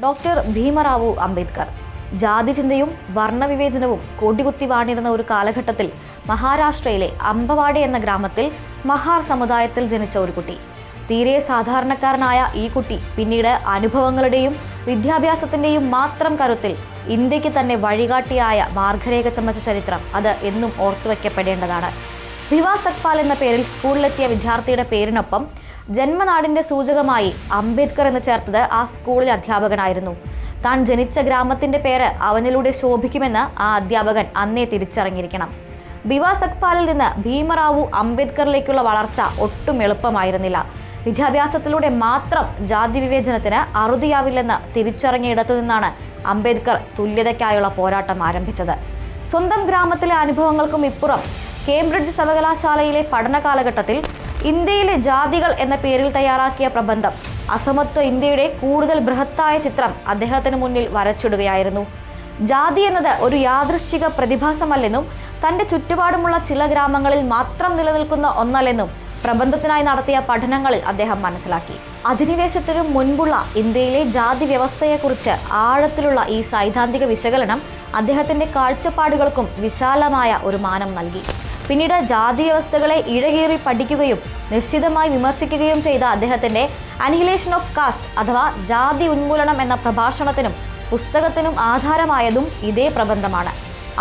Doctor Bhimrao Ambedkar. ജാതിചിന്തയും വർണ്ണവിവേചനവും കൊടികുത്തി വാണിരുന്ന ഒരു കാലഘട്ടത്തിൽ മഹാരാഷ്ട്രയിലെ അമ്പവാടി എന്ന ഗ്രാമത്തിൽ മഹാർ സമുദായത്തിൽ ജനിച്ച ഒരു കുട്ടി. തീരെ സാധാരണക്കാരനായ ഈ കുട്ടി പിന്നീട് അനുഭവങ്ങളുടെയും വിദ്യാഭ്യാസത്തിൻ്റെയും മാത്രം കരുത്തിൽ ഇന്ത്യക്ക് തന്നെ വഴികാട്ടിയായ മാർഗരേഖ ചമച്ച ചരിത്രം അത് എന്നും ഓർത്തുവയ്ക്കപ്പെടേണ്ടതാണ്. ഭിവാ സത്പാൽ എന്ന പേരിൽ സ്കൂളിലെത്തിയ വിദ്യാർത്ഥിയുടെ പേരിനൊപ്പം ജന്മനാടിൻ്റെ സൂചകമായി അംബേദ്കർ എന്ന് ചേർത്തത് ആ സ്കൂളിലെ അധ്യാപകനായിരുന്നു. താൻ ജനിച്ച ഗ്രാമത്തിൻ്റെ പേര് അവനിലൂടെ ശോഭിക്കുമെന്ന് ആ അധ്യാപകൻ അന്നേ തിരിച്ചറിഞ്ഞിരിക്കണം. ഭിവാ സത്പാലിൽ നിന്ന് ഭീമറാവു അംബേദ്കറിലേക്കുള്ള വളർച്ച ഒട്ടും എളുപ്പമായിരുന്നില്ല. വിദ്യാഭ്യാസത്തിലൂടെ മാത്രം ജാതി വിവേചനത്തിന് അറുതിയാവില്ലെന്ന് തിരിച്ചറിഞ്ഞയിടത്തു നിന്നാണ് അംബേദ്കർ തുല്യതയ്ക്കായുള്ള പോരാട്ടം ആരംഭിച്ചത്. സ്വന്തം ഗ്രാമത്തിലെ അനുഭവങ്ങൾക്കും ഇപ്പുറം കേംബ്രിഡ്ജ് സർവകലാശാലയിലെ പഠന കാലഘട്ടത്തിൽ ഇന്ത്യയിലെ ജാതികൾ എന്ന പേരിൽ തയ്യാറാക്കിയ പ്രബന്ധം അസമത്വ ഇന്ത്യയുടെ കൂടുതൽ ബൃഹത്തായ ചിത്രം അദ്ദേഹത്തിന് മുന്നിൽ വരച്ചിടുകയായിരുന്നു. ജാതി എന്നത് ഒരു യാദൃശ്ചിക പ്രതിഭാസമല്ലെന്നും തൻ്റെ ചുറ്റുപാടുമുള്ള ചില ഗ്രാമങ്ങളിൽ മാത്രം നിലനിൽക്കുന്ന ഒന്നല്ലെന്നും പ്രബന്ധത്തിനായി നടത്തിയ പഠനങ്ങളിൽ അദ്ദേഹം മനസ്സിലാക്കി. അധിനിവേശത്തിനു മുൻപുള്ള ഇന്ത്യയിലെ ജാതി വ്യവസ്ഥയെക്കുറിച്ച് ആഴത്തിലുള്ള ഈ സൈദ്ധാന്തിക വിശകലനം അദ്ദേഹത്തിൻ്റെ കാഴ്ചപ്പാടുകൾക്കും വിശാലമായ ഒരു മാനം നൽകി. പിന്നീട് ജാതി വ്യവസ്ഥകളെ ഇഴകീറി പഠിക്കുകയും നിശ്ചിതമായി വിമർശിക്കുകയും ചെയ്ത അദ്ദേഹത്തിൻ്റെ അനിഹിലേഷൻ ഓഫ് കാസ്റ്റ് അഥവാ ജാതി ഉന്മൂലനം എന്ന പ്രഭാഷണത്തിനും പുസ്തകത്തിനും ആധാരമായതും ഇതേ പ്രബന്ധമാണ്.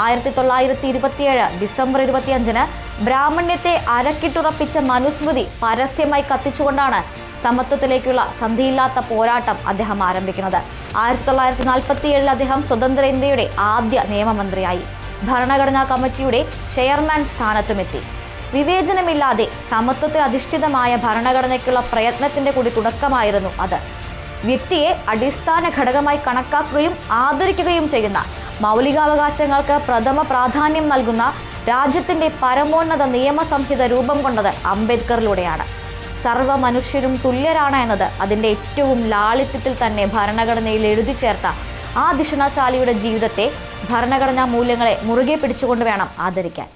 1927 ഡിസംബർ 25 ബ്രാഹ്മണ്യത്തെ അരക്കിട്ടുറപ്പിച്ച മനുസ്മൃതി പരസ്യമായി കത്തിച്ചുകൊണ്ടാണ് സമത്വത്തിലേക്കുള്ള സന്ധിയില്ലാത്ത പോരാട്ടം അദ്ദേഹം ആരംഭിക്കുന്നത്. 1947 അദ്ദേഹം സ്വതന്ത്ര ഇന്ത്യയുടെ ആദ്യ നിയമമന്ത്രിയായി. ഭരണഘടനാ കമ്മിറ്റിയുടെ ചെയർമാൻ സ്ഥാനത്തുമെത്തി. വിവേചനമില്ലാതെ സമത്വത്തിൽ അധിഷ്ഠിതമായ ഭരണഘടനയ്ക്കുള്ള പ്രയത്നത്തിൻ്റെ കൂടി തുടക്കമായിരുന്നു അത്. വ്യക്തിയെ അടിസ്ഥാന ഘടകമായി കണക്കാക്കുകയും ആദരിക്കുകയും ചെയ്യുന്ന മൗലികാവകാശങ്ങൾക്ക് പ്രഥമ പ്രാധാന്യം നൽകുന്ന രാജ്യത്തിൻ്റെ പരമോന്നത നിയമസംഹിത രൂപം കൊണ്ടത് അംബേദ്കറിലൂടെയാണ്. സർവ്വ മനുഷ്യരും തുല്യരാണ് എന്നത് അതിൻ്റെ ഏറ്റവും ലാളിത്യത്തിൽ തന്നെ ഭരണഘടനയിൽ എഴുതി ചേർത്ത ആ ദിഷണാശാലിയുടെ ജീവിതത്തെ ഭരണഘടനാ മൂല്യങ്ങളെ മുറുകെ പിടിച്ചുകൊണ്ട് വേണം ആദരിക്കാൻ.